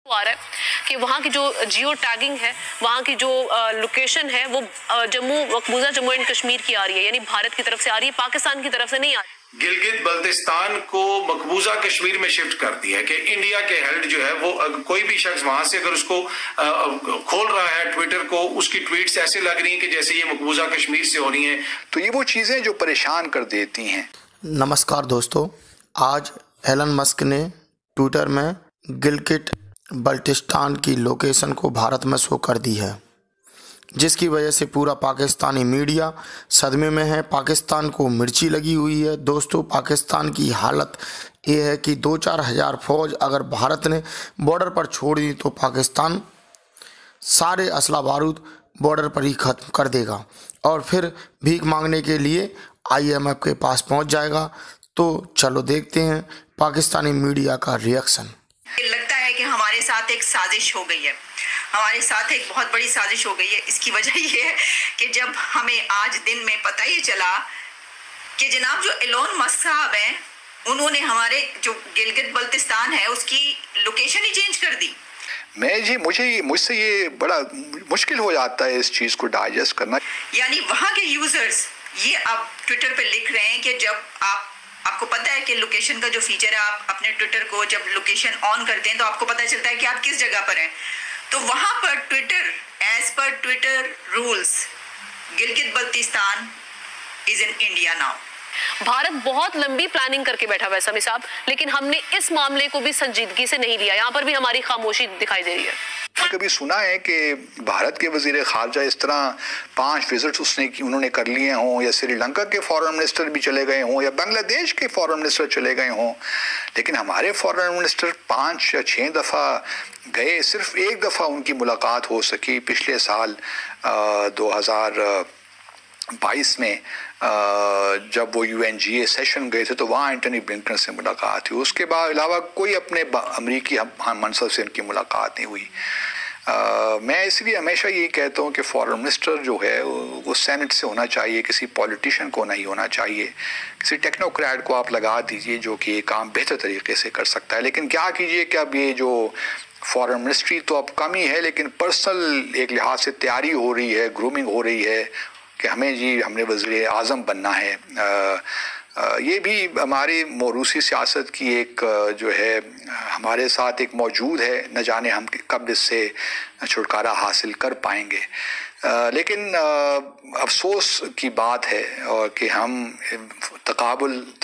आ रहा है कि वहाँ की जो जियो टैगिंग है, वहाँ की जो लोकेशन है वो मकबूजा जम्मू एंड कश्मीर की आ रही है, यानी भारत की तरफ से आ रही है, पाकिस्तान की तरफ से नहीं आ रही। गिलगित बल्तिस्तान को मकबूजा कश्मीर में शिफ्ट कर दिया है कि इंडिया के हेल्ड जो है वो कोई भी शख्स वहां से अगर उसको खोल रहा है ट्विटर को, उसकी ट्वीट्स ऐसे लग रही हैं कि जैसे ये मकबूजा कश्मीर से हो रही हैं। तो ये वो चीज़ें जो परेशान कर देती हैं। नमस्कार दोस्तों, आज एलन मस्क ने ट्विटर में गिलगित बल्तिस्तान की लोकेशन को भारत में शो कर दी है, जिसकी वजह से पूरा पाकिस्तानी मीडिया सदमे में है। पाकिस्तान को मिर्ची लगी हुई है। दोस्तों, पाकिस्तान की हालत ये है कि 2-4 हज़ार फौज अगर भारत ने बॉर्डर पर छोड़ दी तो पाकिस्तान सारे असला बारूद बॉर्डर पर ही ख़त्म कर देगा और फिर भीख मांगने के लिए IMF के पास पहुंच जाएगा। तो चलो देखते हैं पाकिस्तानी मीडिया का रिएक्शन। लगता है कि हमारे साथ एक साजिश हो गई है, हमारे साथ एक बहुत बड़ी साजिश हो गई है। इसकी वजह ये है कि जब हमें आज दिन में पता ही चला कि जनाब जो एलोन मस्क साहब हैं, उन्होंने हमारे जो गिलगित बल्तिस्तान है उसकी लोकेशन ही चेंज कर दी। मुझसे ये बड़ा मुश्किल हो जाता है इस चीज़ को डाइजेस्ट करना। यानी वहाँ के यूजर्स ये अब ट्विटर पे लिख रहे हैं कि जब आपको पता है कि लोकेशन का जो फीचर है, आप अपने ट्विटर को जब लोकेशन ऑन करते हैं तो आपको पता चलता है कि आप किस जगह पर हैं। तो वहां पर Twitter, as per Twitter rules, Gilgit Baltistan is in India now. Bharat बहुत लंबी प्लानिंग करके बैठा हुआ है समी साहब, लेकिन हमने इस मामले को भी संजीदगी से नहीं लिया। यहाँ पर भी हमारी खामोशी दिखाई दे रही है। कभी सुना है कि भारत के वजीर खारजा इस तरह 5 विजिट्स उन्होंने कर लिए हों, या श्रीलंका के फॉरेन मिनिस्टर भी चले गए हों, या बांग्लादेश के फॉरेन मिनिस्टर चले गए हों, लेकिन हमारे फॉरेन मिनिस्टर 5 या 6 दफ़ा गए। सिर्फ एक दफ़ा उनकी मुलाकात हो सकी पिछले साल 2022 में, जब वो UNGA सेशन गए थे तो वहाँ एंटनी ब्लिंकन से मुलाकात हुई। उसके बाद अलावा कोई अपने अमरीकी मनसब से उनकी मुलाकात नहीं हुई। मैं इसलिए हमेशा यही कहता हूँ कि फॉरेन मिनिस्टर जो है वो सेनेट से होना चाहिए, किसी पॉलिटिशियन को नहीं होना चाहिए। किसी टेक्नोक्रेट को आप लगा दीजिए जो कि ये काम बेहतर तरीके से कर सकता है। लेकिन क्या कीजिए कि अब ये जो फॉरेन मिनिस्ट्री तो अब कम ही है, लेकिन पर्सनल एक लिहाज से तैयारी हो रही है, ग्रूमिंग हो रही है कि हमने वज़ीर आज़म बनना है। ये भी हमारी मौरूसी सियासत की एक जो है हमारे साथ एक मौजूद है, न जाने हम कब इससे छुटकारा हासिल कर पाएंगे। लेकिन अफसोस की बात है और कि हम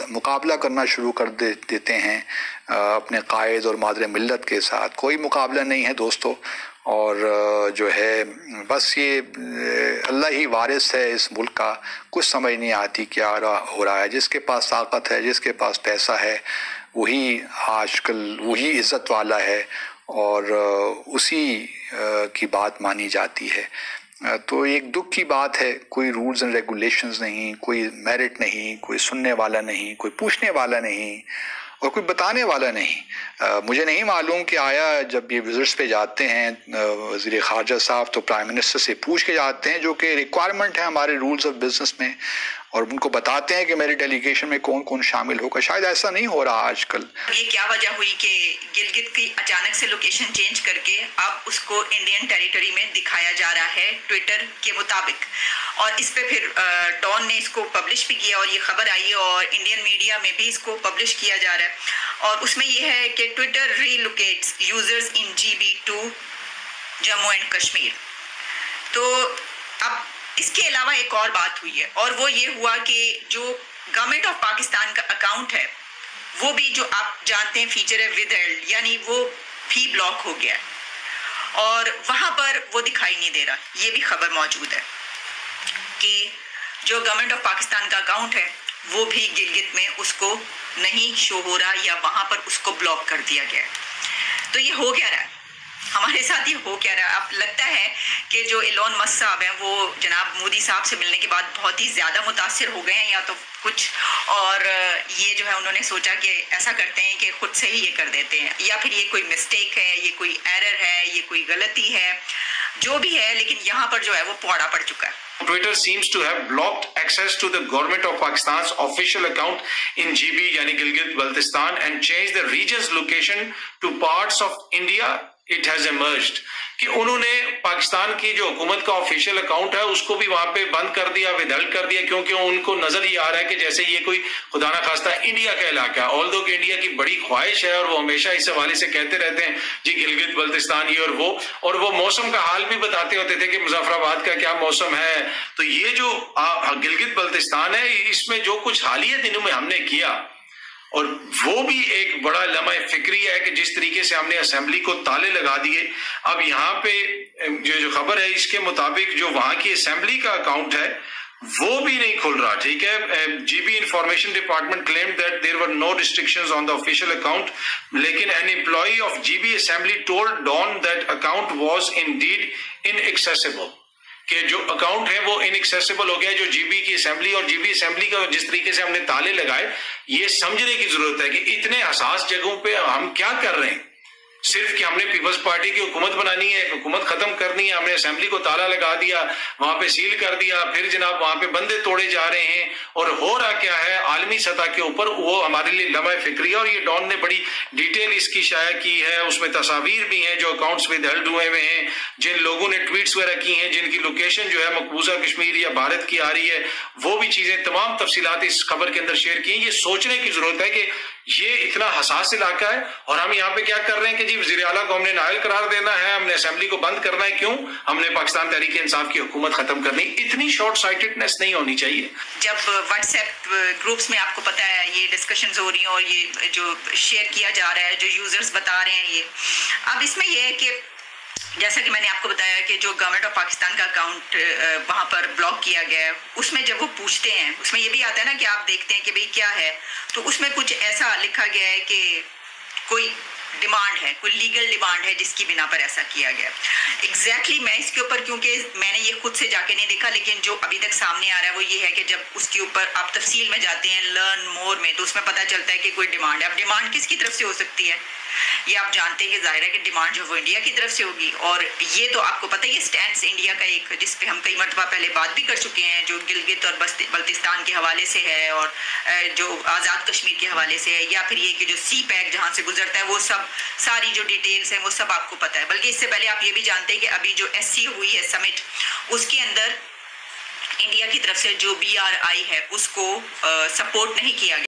मुकाबला करना शुरू कर देते हैं अपने कायद और मादर मिल्लत के साथ। कोई मुकाबला नहीं है दोस्तों, और जो है बस ये अल्लाह ही वारिस है इस मुल्क का। कुछ समझ नहीं आती क्या हो रहा है। जिसके पास ताकत है, जिसके पास पैसा है, वही आजकल वही इज़्ज़त वाला है और उसी की बात मानी जाती है। तो एक दुख की बात है, कोई रूल्स एंड रेगुलेशंस नहीं, कोई मेरिट नहीं, कोई सुनने वाला नहीं, कोई पूछने वाला नहीं और कोई बताने वाला नहीं। मुझे नहीं मालूम कि आया जब ये विजिट्स पे जाते हैं वज़ीर ख़ारजा साहब तो प्राइम मिनिस्टर से पूछ के जाते हैं, जो कि रिक्वायरमेंट है हमारे रूल्स ऑफ बिजनेस में, और उनको बताते हैं कि मेरी डेलीगेशन में कौन कौन शामिल होगा। शायद ऐसा नहीं हो रहा आजकल। ये क्या वजह हुई कि गिलगित की अचानक से लोकेशन चेंज करके अब उसको इंडियन टेरिटरी में दिखाया जा रहा है ट्विटर के मुताबिक, और इस पे फिर डॉन ने इसको पब्लिश भी किया और ये खबर आई और इंडियन मीडिया में भी इसको पब्लिश किया जा रहा है। और उसमें ये है कि Twitter relocates users in GB to Jammu and Kashmir. तो अब इसके अलावा एक और बात हुई है, और वो ये हुआ कि जो गवर्नमेंट ऑफ पाकिस्तान का अकाउंट है वो भी, जो आप जानते हैं फीचर है विदहेल्ड, यानी वो भी ब्लॉक हो गया है और वहाँ पर वो दिखाई नहीं दे रहा। ये भी खबर मौजूद है कि जो गवर्नमेंट ऑफ पाकिस्तान का अकाउंट है वो भी गिलगित में उसको नहीं शो हो रहा, या वहाँ पर उसको ब्लॉक कर दिया गया है। तो ये हो क्या रहा है हमारे साथ, ये हो क्या रहा है? अब लगता है कि जो एलोन मस्क साहब हैं वो जनाब मोदी साहब से मिलने के बाद बहुत ही ज़्यादा मुतासिर हो गए हैं या तो कुछ, और ये जो है उन्होंने सोचा कि ऐसा करते हैं कि खुद से ही ये कर देते हैं, या फिर ये कोई मिस्टेक है, ये कोई एरर है, ये कोई गलती है, जो भी है, लेकिन यहाँ पर जो है वो पौड़ा पड़ चुका है। Twitter seems to have blocked access to the government of Pakistan's official account in GB, yani Gilgit Baltistan, and changed the region's location to parts of India it has emerged कि उन्होंने पाकिस्तान की जो हुकूमत का ऑफिशियल अकाउंट है उसको भी वहां पे बंद कर दिया, विदल्ड कर दिया, क्योंकि उनको नजर ये आ रहा है कि जैसे ये कोई खुदा ना खास्ता इंडिया का इलाका है। ऑल्दो कि इंडिया की बड़ी ख्वाहिश है और वो हमेशा इस हवाले से कहते रहते हैं जी गिलगित बल्तिस्तान ये और वो मौसम का हाल भी बताते होते थे कि मुजफ्फराबाद का क्या मौसम है। तो ये जो गिलगित बल्तिस्तान है, इसमें जो कुछ हालिया दिनों में हमने किया, और वो भी एक बड़ा लम्हा फिक्री है कि जिस तरीके से हमने असेंबली को ताले लगा दिए। अब यहाँ पे जो खबर है इसके मुताबिक जो वहां की असेंबली का अकाउंट है वो भी नहीं खुल रहा, ठीक है। GB information department claimed that there were no restrictions on the official account, लेकिन an employee of GB assembly told Dawn that account was indeed inaccessible, कि जो अकाउंट है वो इनएक्सेसिबल हो गया। जो जीबी की असेंबली और जीबी असेंबली का जिस तरीके से हमने ताले लगाए, ये समझने की जरूरत है कि इतने हसास जगहों पे हम क्या कर रहे हैं। सिर्फ कि हमने पीपल्स पार्टी की हुकूमत बनानी है, हुकूमत खत्म करनी है, हमने असेंबली को ताला लगा दिया, वहां पे सील कर दिया, फिर जनाब वहां पे बंदे तोड़े जा रहे हैं। और हो रहा क्या है आलमी सतह के ऊपर, वो हमारे लिए लम्हा फिक्री है। और ये डॉन ने बड़ी डिटेल इसकी शाया की है, उसमें तस्वीर भी हैं जो अकाउंट्स में दर्ज हुए हुए हैं, जिन लोगों ने ट्वीट्स वगैरह की हैं, जिनकी लोकेशन जो है मकबूजा कश्मीर या भारत की आ रही है, वो भी चीजें तमाम तफसीलात इस खबर के अंदर शेयर की हैं। ये सोचने की जरूरत है कि ये इतना हसास इलाका है और हम यहाँ पे क्या कर रहे हैं कि जी वज़ीर आला को हमने नाअहल करार देना है, हमने असेंबली को बंद करना है। क्यों? हमने पाकिस्तान तहरीक इंसाफ की हुकूमत खत्म करनी। इतनी शॉर्ट साइटेडनेस नहीं होनी चाहिए। जब व्हाट्सएप ग्रुप्स में आपको पता है ये डिस्कशंस हो रही हैं और ये जो शेयर किया जा रहा है, जो यूजर्स बता रहे हैं, ये अब इसमें यह है कि जैसा कि मैंने आपको बताया कि जो गवर्नमेंट ऑफ पाकिस्तान का अकाउंट वहाँ पर ब्लॉक किया गया है, उसमें जब वो पूछते हैं उसमें ये भी आता है ना कि आप देखते हैं कि भाई क्या है, तो उसमें कुछ ऐसा लिखा गया है कि कोई डिमांड है, कोई लीगल डिमांड है जिसकी बिना पर ऐसा किया गया। एग्जैक्टली मैं इसके ऊपर, क्योंकि मैंने ये खुद से जाके नहीं देखा, लेकिन जो अभी तक सामने आ रहा है वो ये है कि जब उसके ऊपर आप तफसील में जाते हैं लर्न मोर में, तो उसमें पता चलता है कि कोई डिमांड है। अब डिमांड किसकी तरफ से हो सकती है ये आप जानते हैं कि जाहिर है कि डिमांड जो वो इंडिया की तरफ से होगी। और ये तो आपको पता ही है स्टैंड इंडिया का एक, जिस पे हम कई मरतबा पहले बात भी कर चुके हैं, जो गिलगित और बल्तिस्तान के हवाले से है और जो आज़ाद कश्मीर के हवाले से है, या फिर ये कि जो सी पैक जहाँ से गुजरता है, वो सब सारी जो डिटेल्स हैं वो सब आपको पता है। बल्कि इससे पहले आप ये भी जानते हैं कि अभी जो SCO हुई है समिट, उसके अंदर इंडिया की तरफ से जो BRI है उसको सपोर्ट नहीं किया गया।